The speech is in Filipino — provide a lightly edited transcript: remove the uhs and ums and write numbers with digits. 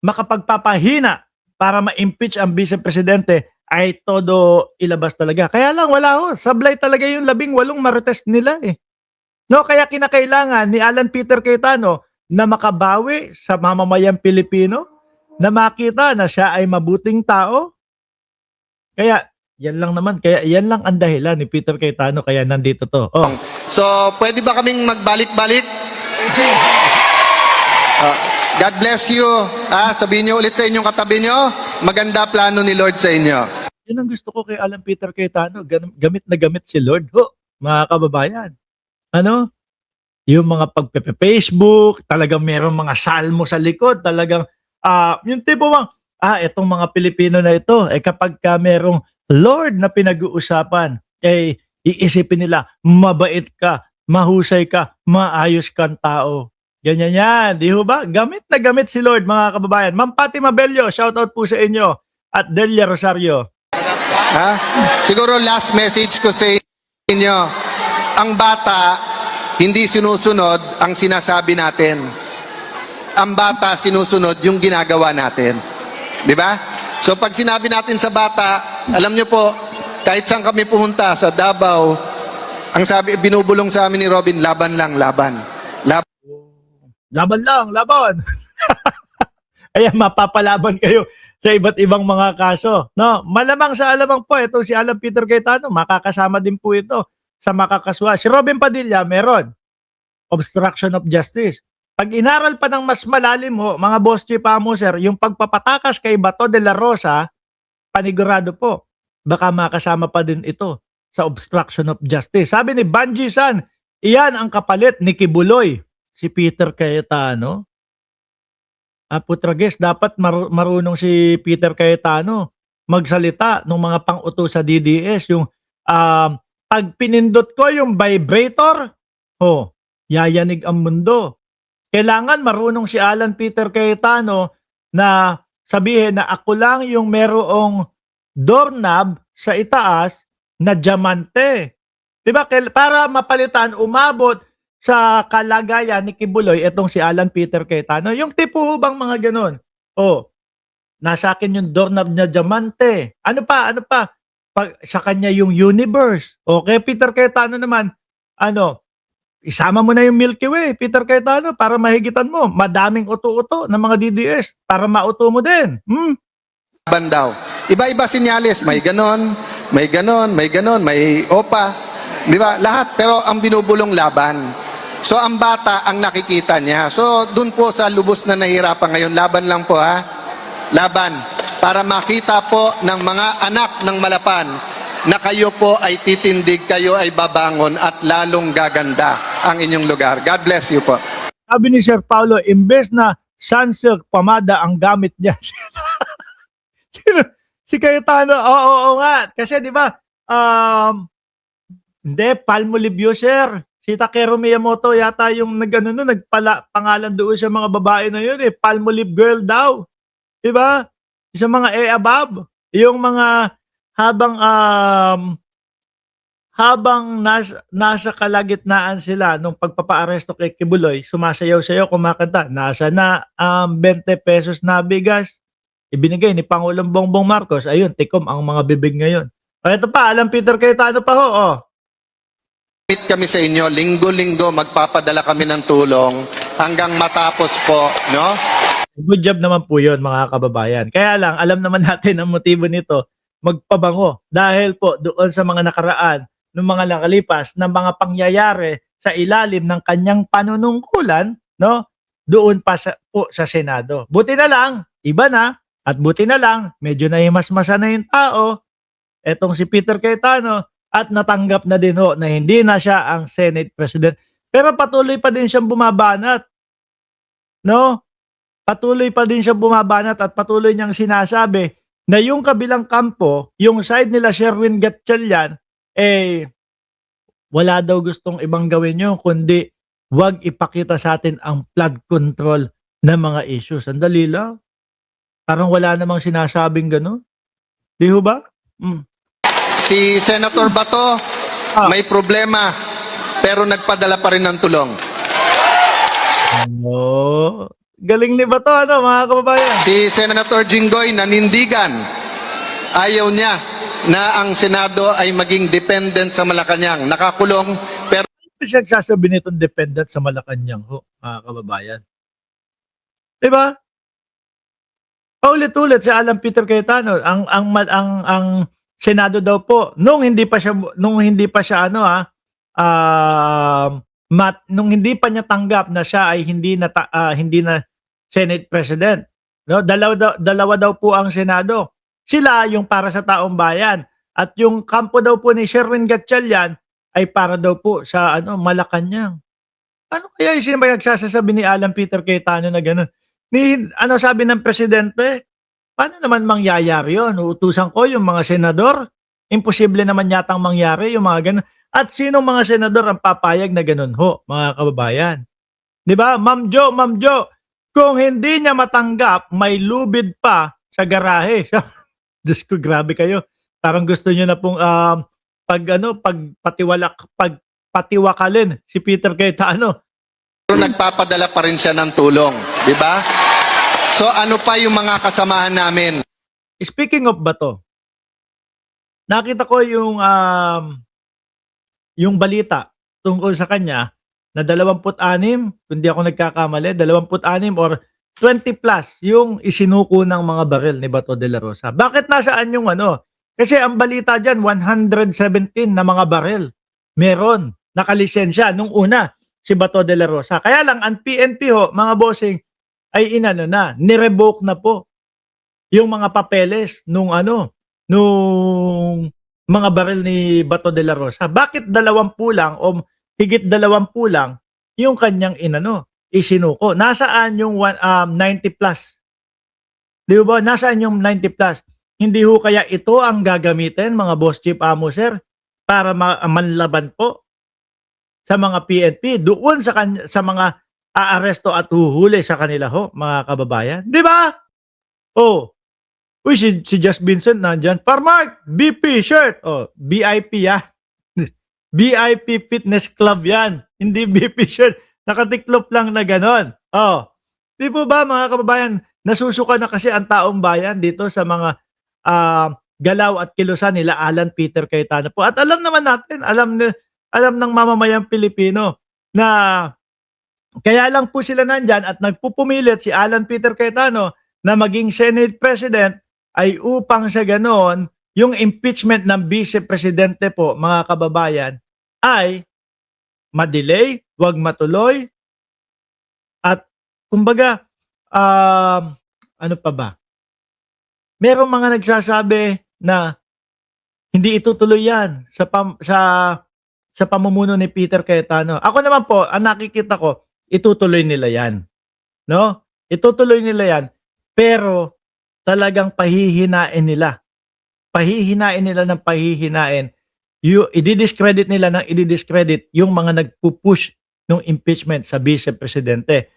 makapagpapahina para ma-impeach ang Vice Presidente ay todo ilabas talaga. Kaya lang wala ho, sablay talaga yung 18 marites nila eh. No, kaya kinakailangan ni Alan Peter Cayetano na makabawi sa mamamayang Pilipino, na makita na siya ay mabuting tao. Kaya yan lang naman, kaya yan lang ang dahilan ni Peter Cayetano kaya nandito to. Oh. So, pwede ba kaming magbalik-balik? God bless you. Sabihin nyo ulit sa inyong katabi nyo, maganda plano ni Lord sa inyo. Yan ang gusto ko kay Alan Peter Cayetano, gamit na gamit si Lord ho, mga kababayan. Ano? Yung mga pagpe-Facebook, talagang merong mga salmo sa likod, talagang yung tipo bang, itong mga Pilipino na ito, kapag ka merong Lord na pinag-uusapan, iisipin nila, mabait ka, mahusay ka, maayos kang tao. Ganyan yan, di ho ba? Gamit na gamit si Lord, mga kababayan. Ma'am Pati Mabello, shoutout po sa inyo. At Delia Rosario. Siguro last message ko sa inyo, ang bata, hindi sinusunod ang sinasabi natin. Ang bata, sinusunod yung ginagawa natin. Di ba? So pag sinabi natin sa bata, alam nyo po, kahit saan kami pumunta, sa Davao, ang sabi, binubulong sa amin ni Robin, laban lang, laban. Laban lang, laban. Ayan, mapapalaban kayo sa iba't ibang mga kaso. No? Malamang sa alamang po, ito si Alan Peter Cayetano, makakasama din po ito sa makakaswa. Si Robin Padilla, meron. Obstruction of justice. Pag inaral pa ng mas malalim ho, mga boss chief mo sir, yung pagpapatakas kay Bato de la Rosa, panigurado po, baka makasama pa din ito sa obstruction of justice. Sabi ni Banji San, iyan ang kapalit ni Kibuloy. Si Peter Cayetano. Putrages, dapat marunong si Peter Cayetano magsalita ng mga pang-uto sa DDS. Yung pag pinindot ko yung vibrator, yayanig ang mundo. Kailangan marunong si Alan Peter Cayetano na sabihin na ako lang yung merong doorknob sa itaas na diamante. Diba? Para mapalitan, umabot sa kalagayan ni Kibuloy, itong si Alan Peter Cayetano. Yung tipo bang mga ganun. Nasa akin yung doorknob niya diamante. Ano pa? Sa kanya yung universe. Okay, Peter Cayetano naman, isama mo na yung Milky Way, Peter Cayetano, para mahigitan mo. Madaming uto-uto ng mga DDS para mauto mo din. Bandaw. Iba-iba sinyalis. May ganon, may ganon, may ganon, may opa. Di ba? Lahat. Pero ang binubulong laban. So, ang bata ang nakikita niya. So, dun po sa lubos na nahirapan ngayon, laban lang po ha. Laban. Para makita po ng mga anak ng Malapan na kayo po ay titindig, kayo ay babangon at lalong gaganda ang inyong lugar. God bless you po. Sabi ni Sir Paulo, imbes na sunsilk pomada ang gamit niya. Si Cayetano, oo nga. Kasi di ba, hindi, Palmolive sir. Si Takeru Miyamoto yata yung nagpangalan doon sa mga babae na yun Palmolive girl daw. Di ba? Sa mga above. Yung mga habang nasa kalagitnaan sila nung pagpapaaresto kay Kibuloy, sumasayaw-sayaw, kumakanta. Nasa na 20 pesos na bigas. Ibinigay ni Pangulong Bongbong Marcos. Ayun, tikom ang mga bibig ngayon. Ito pa, Alan Peter Cayetano pa ho. Kami sa inyo, linggo-linggo magpapadala kami ng tulong hanggang matapos po, no? Good job naman po yun, mga kababayan. Kaya lang, alam naman natin ang motibo nito, magpabango. Dahil po doon sa mga nakaraan, ng mga nakalipas, ng mga pangyayari sa ilalim ng kanyang panunungkulan, no? Doon pa po sa Senado. Buti na lang, iba na, at buti na lang, medyo nahimasmasa na yung tao, etong si Peter Cayetano, at natanggap na din na hindi na siya ang Senate President. Pero patuloy pa din siyang bumabanat. No? Patuloy pa din siyang bumabanat at patuloy niyang sinasabi na yung kabilang kampo, yung side nila Sherwin Gatchalian, wala daw gustong ibang gawin nyo, kundi wag ipakita sa atin ang flood control na mga issues. Sandali lang. Parang wala namang sinasabing gano'n. Di ho ba? Si Senator Bato, may problema, pero nagpadala pa rin ng tulong. Galing ni Bato, ano, mga kababayan. Si Senator Jinggoy nanindigan. Ayaw niya na ang Senado ay maging dependent sa Malacanang. Nakakulong pero Ano siya nagsasabi nitong dependent sa Malacanang, ho, mga kababayan? Diba? Paulit-ulit si Alan Peter Cayetano, ang Senado daw po nung hindi pa siya nung hindi pa niya tanggap na siya ay hindi na Senate President, no? Dalawa daw po ang Senado. Sila yung para sa taong bayan at yung kampo daw po ni Sherwin Gatchalian ay para daw po sa Malacanang. Ano kaya yung sino ba nagsasabi ni Alan Peter Cayetano na gano'n? Ano sabi ng presidente? Paano naman mangyayari yun? Uutusan ko yung mga senador? Imposible naman yatang mangyari yung mga gano'n. At sinong mga senador ang papayag na gano'n ho, mga kababayan? Di ba? Ma'am Jo, kung hindi niya matanggap, may lubid pa sa garahe. Diyos ko, grabe kayo. Parang gusto niyo na pong pagpatiwakalin si Peter Cayetano. nagpapadala pa rin siya ng tulong. Di ba? So ano pa yung mga kasamahan namin? Speaking of Bato, nakita ko yung balita tungkol sa kanya na 26, kung di ako nagkakamali, 26 or 20 plus yung isinuko ng mga baril ni Bato de la Rosa. Bakit nasaan yung ano? Kasi ang balita dyan, 117 na mga baril meron nakalisensya nung una si Bato de la Rosa. Kaya lang ang PNP ho, mga bossing, ay ni-revoke na po yung mga papeles nung mga baril ni Bato de la Rosa. Bakit 20 lang o higit 20 lang yung kanyang isinuko? Nasaan yung 90 plus? Di ba? Nasaan yung 90 plus? Hindi ho kaya ito ang gagamitin, mga boss chief amo sir, para manlaban po sa mga PNP doon sa mga aaresto at huhuli sa kanila ho, mga kababayan. Di ba? Oh, uy, si Just Vincent nandyan. Parmark, BP shirt. Oh, VIP yan. VIP Fitness Club yan. Hindi BP shirt. Nakatiklop lang na ganon. Oh, di po ba mga kababayan, nasusuka na kasi ang taong bayan dito sa mga galaw at kilusan nila Alan Peter Cayetano po. At alam naman natin, alam ng mamamayang Pilipino na kaya lang po sila nandyan at nagpupumilit si Alan Peter Cayetano na maging Senate President ay upang sa ganon, yung impeachment ng Vice Presidente po, mga kababayan, ay madelay, wag matuloy, at kumbaga, ano pa ba? Merong mga nagsasabi na hindi itutuloy yan sa pamumuno ni Peter Cayetano. Ako naman po, ang nakikita ko, itutuloy nila yan. No? Itutuloy nila yan, pero talagang pahihinain nila. Pahihinain nila ng pahihinain. I-discredit nila ng i-discredit yung mga nagpupush ng impeachment sa Vice Presidente.